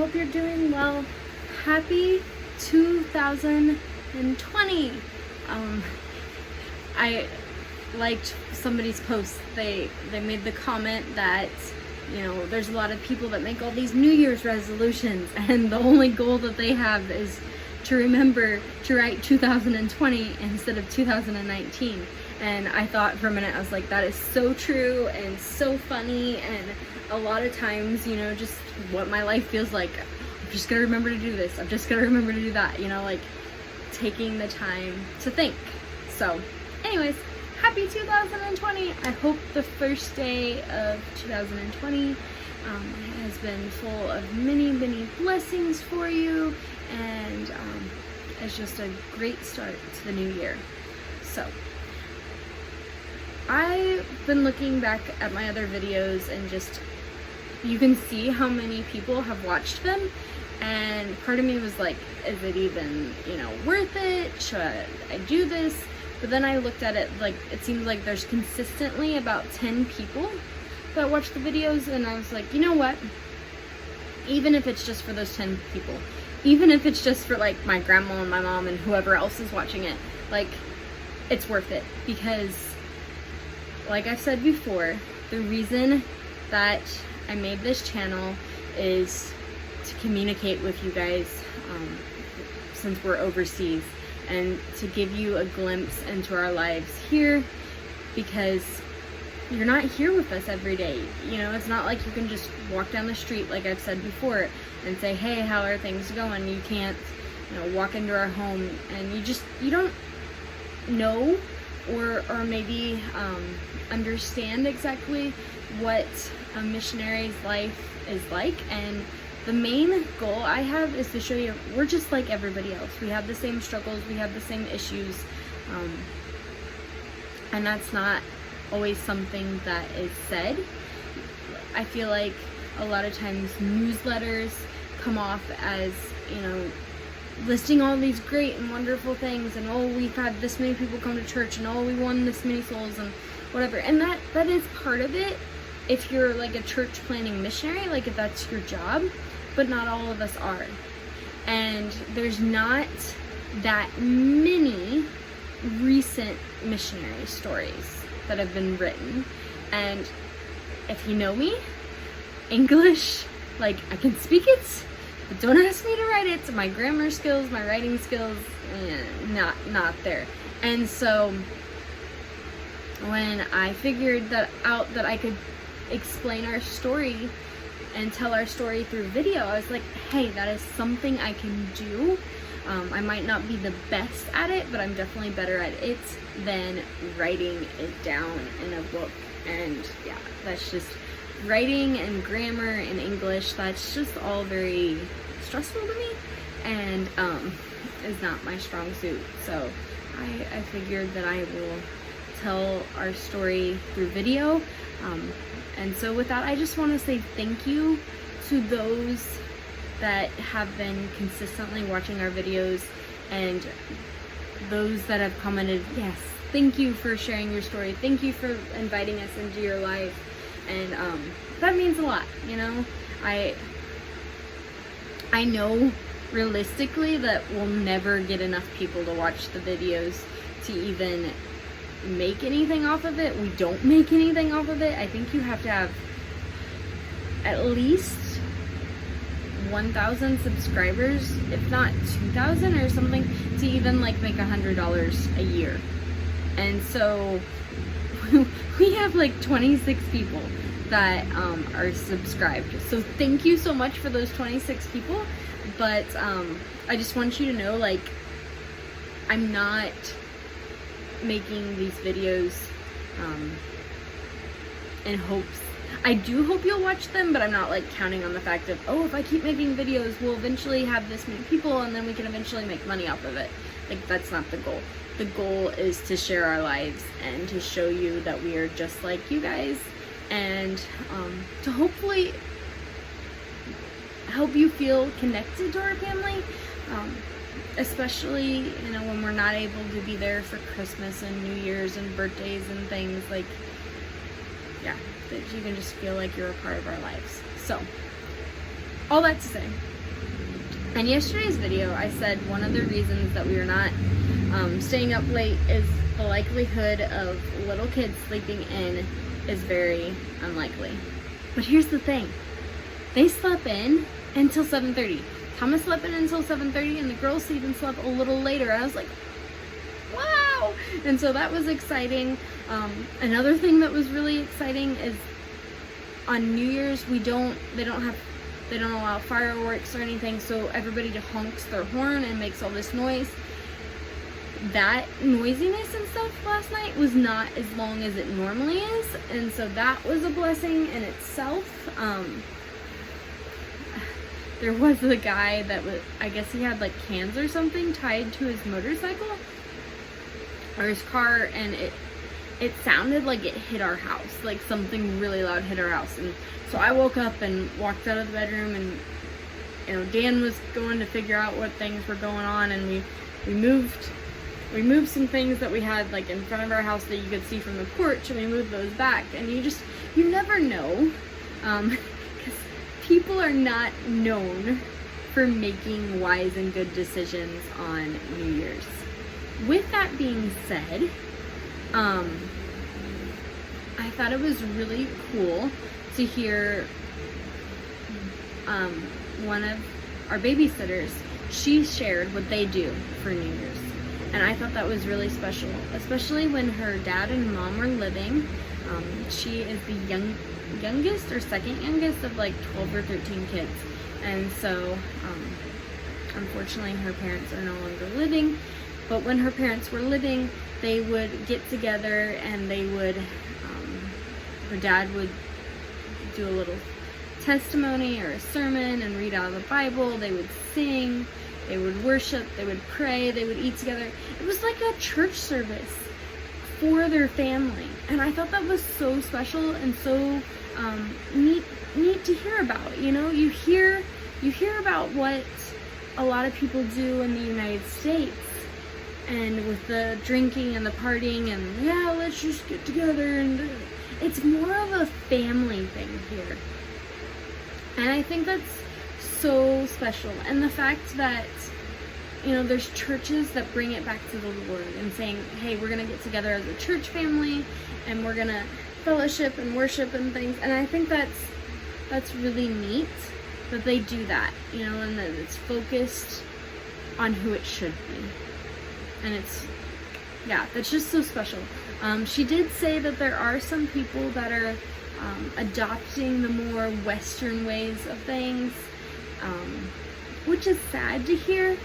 hope you're doing well. Happy 2020. I liked somebody's post. They made the comment that, you know, there's a lot of people that make all these New Year's resolutions and the only goal that they have is to remember to write 2020 instead of 2019. And I thought for a minute, I was like, that is so true and so funny. And a lot of times, you know, just what my life feels like. I'm just gonna remember to do this. I'm just gonna remember to do that. You know, like taking the time to think. So anyways, happy 2020. I hope the first day of 2020 has been full of many, many blessings for you. And it's just a great start to the new year. So I've been looking back at my other videos and just, you can see how many people have watched them, and part of me was like, is it even, you know, worth it? Should I do this? But then I looked at it, like, it seems like there's consistently about 10 people that watch the videos, and I was like, you know what? Even if it's just for those 10 people, even if it's just for like my grandma and my mom and whoever else is watching it, like, it's worth it. Because like I said before, the reason that I made this channel is to communicate with you guys since we're overseas, and to give you a glimpse into our lives here, because you're not here with us every day. You know, it's not like you can just walk down the street, like I've said before, and say, hey, how are things going? You can't, you know, walk into our home and you don't know or maybe understand exactly what a missionary's life is like. And the main goal I have is to show you we're just like everybody else. We have the same struggles, we have the same issues, and that's not always something that is said. I feel like a lot of times newsletters come off as, you know, listing all these great and wonderful things, and oh, we've had this many people come to church, and oh, we won this many souls, and whatever. And that is part of it if you're like a church planning missionary, like if that's your job, but not all of us are. And there's not that many recent missionary stories that have been written. And if you know me, English, like, I can speak it, but don't ask me to write it. So my grammar skills, my writing skills, not there. And so when I figured that out, that I could explain our story and tell our story through video, I was like, hey, that is something I can do. I might not be the best at it, but I'm definitely better at it than writing it down in a book. And yeah, that's just writing and grammar and English, that's just all very stressful to me, and is not my strong suit. So I figured that I will tell our story through video. And so with that, I just want to say thank you to those that have been consistently watching our videos, and those that have commented, yes, thank you for sharing your story, thank you for inviting us into your life. And that means a lot, you know. I know realistically that we'll never get enough people to watch the videos to even make anything off of it. We don't make anything off of it. I think you have to have at least 1,000 subscribers, if not 2,000 or something, to even like make $100 a year. And so we have like 26 people that are subscribed. So thank you so much for those 26 people. But I just want you to know, like, I'm not making these videos in hopes, I do hope you'll watch them, but I'm not like counting on the fact of, oh, if I keep making videos, we'll eventually have this many people and then we can eventually make money off of it. Like, that's not the goal. The goal is to share our lives and to show you that we are just like you guys, and to hopefully help you feel connected to our family, especially, you know, when we're not able to be there for Christmas and New Year's and birthdays and things. Like, yeah, that you can just feel like you're a part of our lives. So, all that to say, In yesterday's video, I said one of the reasons that we are not staying up late is the likelihood of little kids sleeping in is very unlikely. But here's the thing. They slept in until 7:30. Thomas slept in until 7:30, and the girls even slept a little later. I was like, wow! And so that was exciting. Another thing that was really exciting is on New Year's, they don't allow fireworks or anything, so everybody honks their horn and makes all this noise. That noisiness and stuff last night was not as long as it normally is, and so that was a blessing in itself. There was a guy that was, I guess he had like cans or something tied to his motorcycle or his car, and it sounded like it hit our house, like something really loud hit our house. And so I woke up and walked out of the bedroom, and you know, Dan was going to figure out what things were going on, and we moved some things that we had like in front of our house that you could see from the porch, and we moved those back. And you never know, because people are not known for making wise and good decisions on New Year's. With that being said, I thought it was really cool to hear one of our babysitters, she shared what they do for New Year's. And I thought that was really special, especially when her dad and mom were living. She is the youngest or second youngest of like 12 or 13 kids. And so, unfortunately, her parents are no longer living. But when her parents were living, they would get together and they would, her dad would do a little testimony or a sermon and read out of the Bible. They would sing, they would worship, they would pray, they would eat together. It was like a church service for their family. And I thought that was so special and so neat to hear about. You know, you hear about what a lot of people do in the United States, and with the drinking and the partying and yeah, let's just get together, and it's more of a family thing here. And I think that's so special. And the fact that, you know, there's churches that bring it back to the Lord and saying, hey, we're going to get together as a church family and we're going to fellowship and worship and things. And I think that's really neat that they do that, you know, and that it's focused on who it should be. And it's, yeah, that's just so special. She did say that there are some people that are adopting the more Western ways of things, which is sad to hear.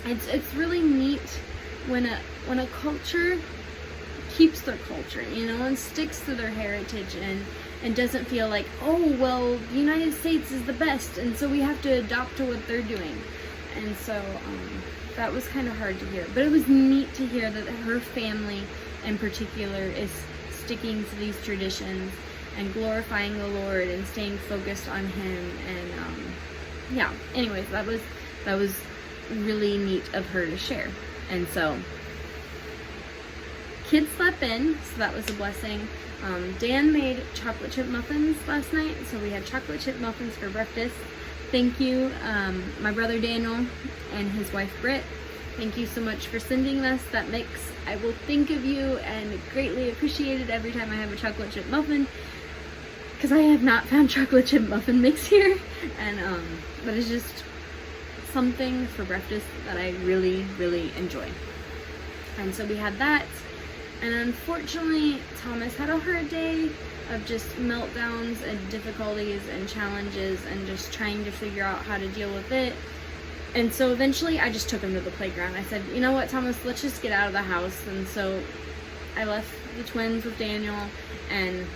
It's really neat when a culture keeps their culture, you know, and sticks to their heritage and doesn't feel like, oh, well, the United States is the best, and so we have to adopt to what they're doing. And so that was kind of hard to hear. But it was neat to hear that her family in particular is sticking to these traditions and glorifying the Lord and staying focused on Him. And yeah, anyways, that was really neat of her to share. And so kids slept in, so that was a blessing. Dan made chocolate chip muffins last night, so we had chocolate chip muffins for breakfast. Thank you, my brother Daniel and his wife Britt. Thank you so much for sending us that mix. I will think of you and greatly appreciate it every time I have a chocolate chip muffin, because I have not found chocolate chip muffin mix here, and but it's just something for breakfast that I really, really enjoy. And so we had that, and unfortunately Thomas had a hard day of just meltdowns and difficulties and challenges and just trying to figure out how to deal with it. And so eventually I just took him to the playground. I said, you know what, Thomas, let's just get out of the house. And so I left the twins with Daniel, and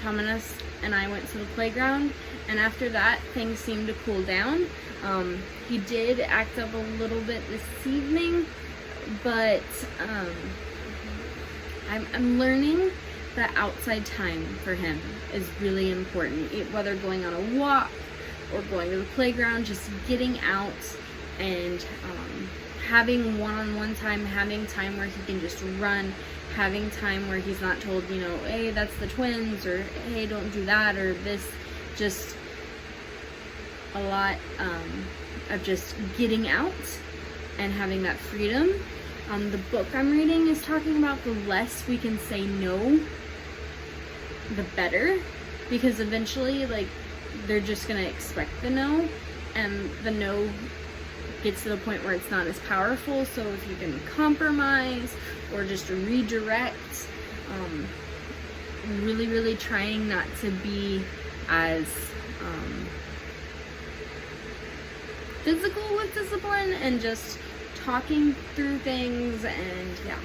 Thomas and I went to the playground. And after that, things seemed to cool down. He did act up a little bit this evening, but I'm learning that outside time for him is really important. Whether going on a walk or going to the playground, just getting out and having one-on-one time, having time where he can just run, having time where he's not told, you know, hey, that's the twins, or hey, don't do that, or this. Just a lot of just getting out and having that freedom. The book I'm reading is talking about the less we can say no, the better, because eventually, like, they're just gonna expect the no, and the no gets to the point where it's not as powerful. So if you can compromise or just redirect, really trying not to be as physical with discipline and just talking through things. And yeah,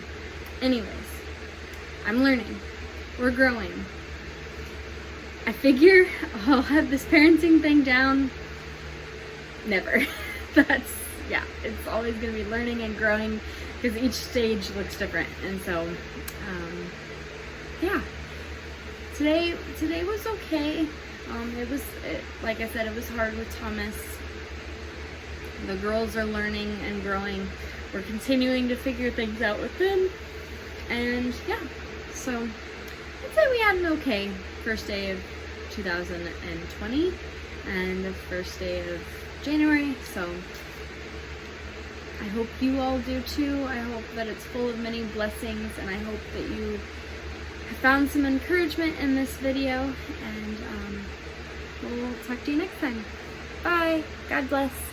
anyways, I'm learning, we're growing. I figure I'll have this parenting thing down. Never. That's, yeah, it's always gonna be learning and growing, because each stage looks different. And so yeah, today was okay. Like I said, it was hard with Thomas. The girls are learning and growing. We're continuing to figure things out with them. And yeah, so I'd say we had an okay first day of 2020 and the first day of January. So I hope you all do too. I hope that it's full of many blessings, and I hope that you have found some encouragement in this video. And we'll talk to you next time. Bye. God bless.